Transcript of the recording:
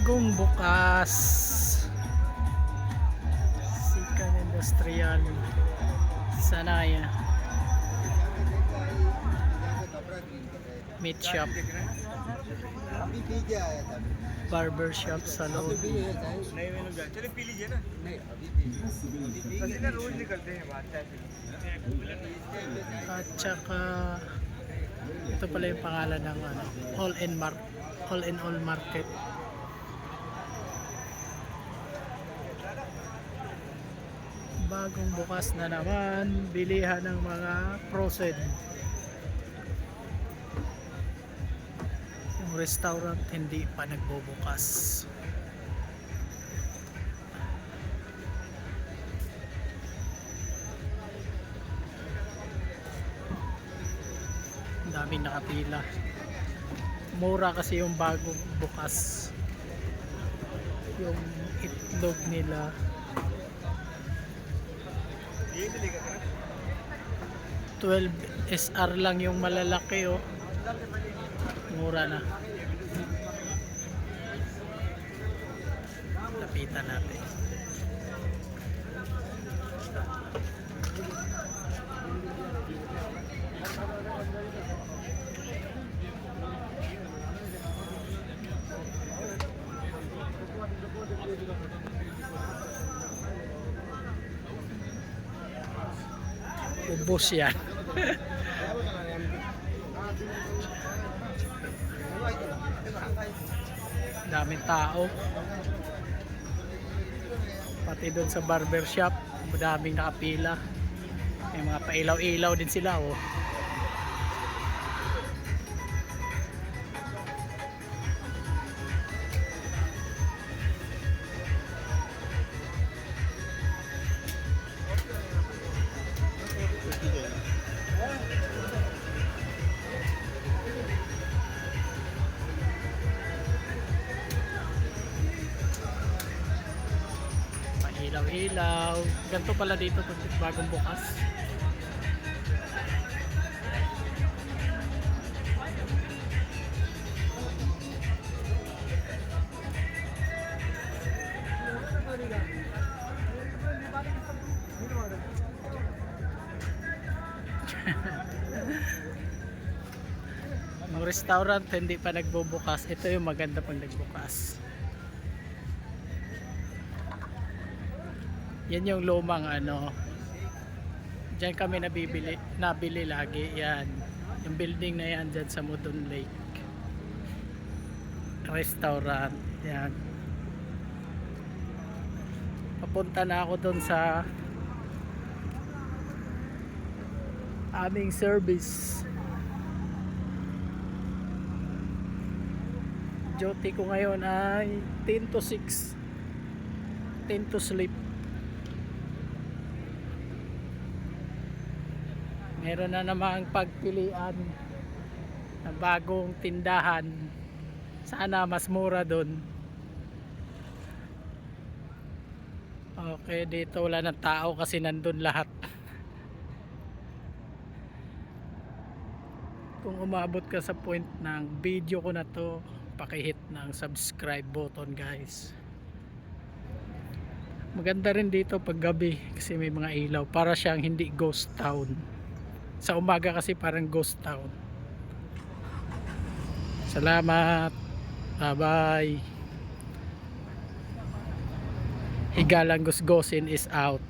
Bagong bukas Sikan Industrial Sanaya Meat Shop, Barber Shop, Salon. At saka ito pala yung pangalan ng ano, All in All Market. Bagong bukas na naman, bilihan ng mga frozen. Yung restaurant hindi pa nagbubukas. Ang daming nakapila. Mura kasi yung bagong bukas. Yung itlog nila 12 SR lang yung malalaki, oh. Mura na. Lapitan natin. Ubos yan. Daming tao. Pati doon sa barber shop, madaming nakapila. May mga pailaw-ilaw din sila, oh. Ilaw-ilaw. Ganito pala dito pag bagong bukas. Yung restaurant hindi pa nagbubukas. Ito yung maganda pag nagbukas. Yan yung lumang ano. Diyan kami nabili lagi. Yan. Yung building na yan dyan sa Mudon Lake. Restaurant. Yan. Papunta na ako doon sa aming service. Duty ko ngayon ay 10 to 6. 10 to sleep. Meron na namang pagpilian na bagong tindahan. Sana mas mura doon. Okay, dito wala ng tao kasi nandun lahat. Kung umabot ka sa point ng video ko na to, paki-hit ng subscribe button, guys. Maganda rin dito pag gabi kasi may mga ilaw. Para siyang hindi ghost town. Sa umaga kasi parang ghost town. Salamat. Bye-bye. Higalang Gusgosin is out.